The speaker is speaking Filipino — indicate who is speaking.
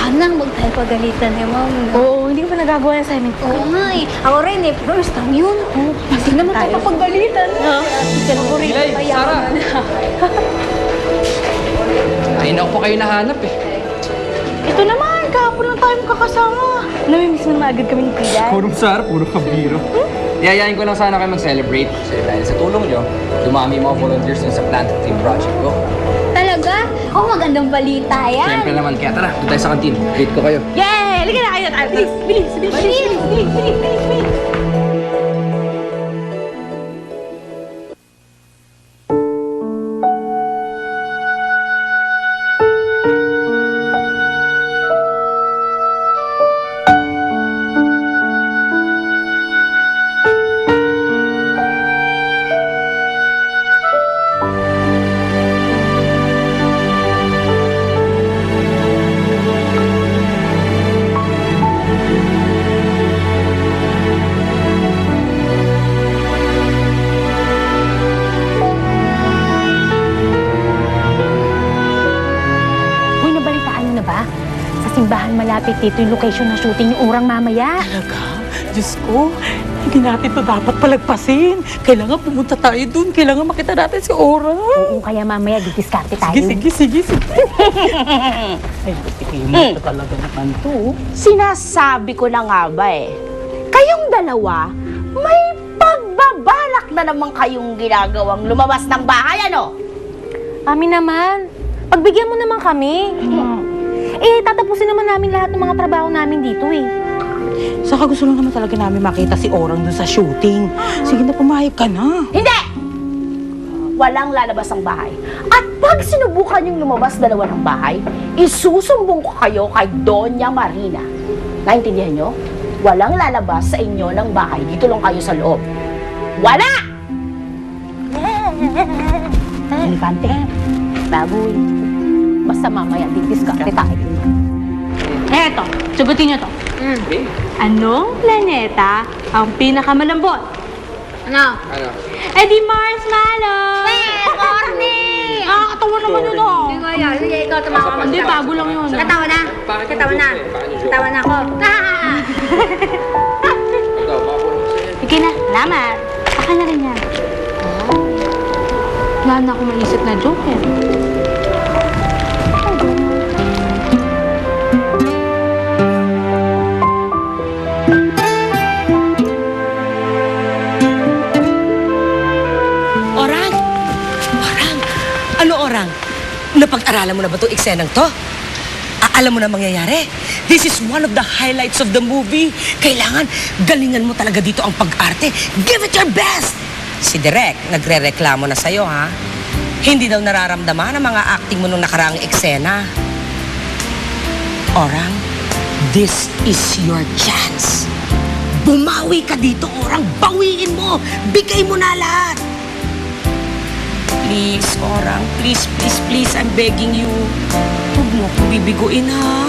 Speaker 1: Sana huwag tayo pagalitan ni Ma'am.
Speaker 2: Oo, hindi ko pa nagagawa yung assignment ko.
Speaker 1: Oo nga eh. Ako rin eh. First time yun. Hindi naman tayo mapagalitan. Ako rin.
Speaker 3: Ilay, Sarah. Ay, naku po kayo nahanap eh.
Speaker 2: Ito naman, kahapon lang tayo magkakasama. Namimiss na agad kami ni Pilay.
Speaker 3: Puro Sarah, puro kabiro. Yayain ko lang sana kayo mag-celebrate. Kasi dahil sa tulong nyo, dumami yung mga volunteers dun sa plant team project ko.
Speaker 1: Talaga? Oh, magandang balita yan.
Speaker 3: Siyempre naman, kaya tara, doon tayo sa kantin. Greet ko kayo.
Speaker 2: Yay! Halika na kayo tayo. Bilis, bilis, bilis, bilis, bilis, bilis, bilis, bilis. Simbahan malapit dito yung location ng shooting yung urang mamaya.
Speaker 4: Talaga? Diyos ko, hindi natin ito dapat palagpasin. Kailangan pumunta tayo dun. Kailangan makita natin si Ora.
Speaker 2: Oo, kaya mamaya didiskarte tayo.
Speaker 4: Sige. Ay, tikimin ka talaga naman to.
Speaker 5: Sinasabi ko na nga ba kayong dalawa, may pagbabalak na naman kayong ginagawang lumabas ng bahay, ano?
Speaker 2: Amin naman. Pagbigyan mo naman kami. Tatapusin naman namin lahat ng mga trabaho namin dito
Speaker 4: Saka gusto lang naman talaga namin makita si Orang dun sa shooting. Sige na, pumayag ka na.
Speaker 5: Hindi! Walang lalabas ng bahay. At pag sinubukan yung lumabas dalawa ng bahay, isusumbong ko kayo kay Doña Marina. Naintindihan nyo? Walang lalabas sa inyo ng bahay. Dito lang kayo sa loob. Wala!
Speaker 2: Elegante. Baboy. Basta mamaya didiskarte tayo.
Speaker 6: Eto, sagutin niyo to. Anong planeta ang pinakamalambot?
Speaker 1: Ano?
Speaker 3: Ano?
Speaker 6: Eh di Marshmallow!
Speaker 1: Corny!
Speaker 6: Katawa naman yun
Speaker 1: Hindi ko yan. Sige, ikaw tumawa ka.
Speaker 6: Hindi, bago lang yun.
Speaker 1: Katawa na. Katawa na ako.
Speaker 6: Sige na, salamat. Akin na rin yan. Wala na akong maisip na joke
Speaker 7: Orang, napag-aralan mo na ba itong eksenang to? Alam mo na mangyayari? This is one of the highlights of the movie. Kailangan galingan mo talaga dito ang pag-arte. Give it your best! Si Direk, nagre-reklamo na sa'yo, ha? Hindi daw nararamdaman ang mga acting mo nung nakaraang eksena. Orang, this is your chance. Bumawi ka dito, Orang. Bawiin mo. Bigay mo na lahat. Please, Orang. Please, I'm begging you. Huwag mo akong bibiguin, ha?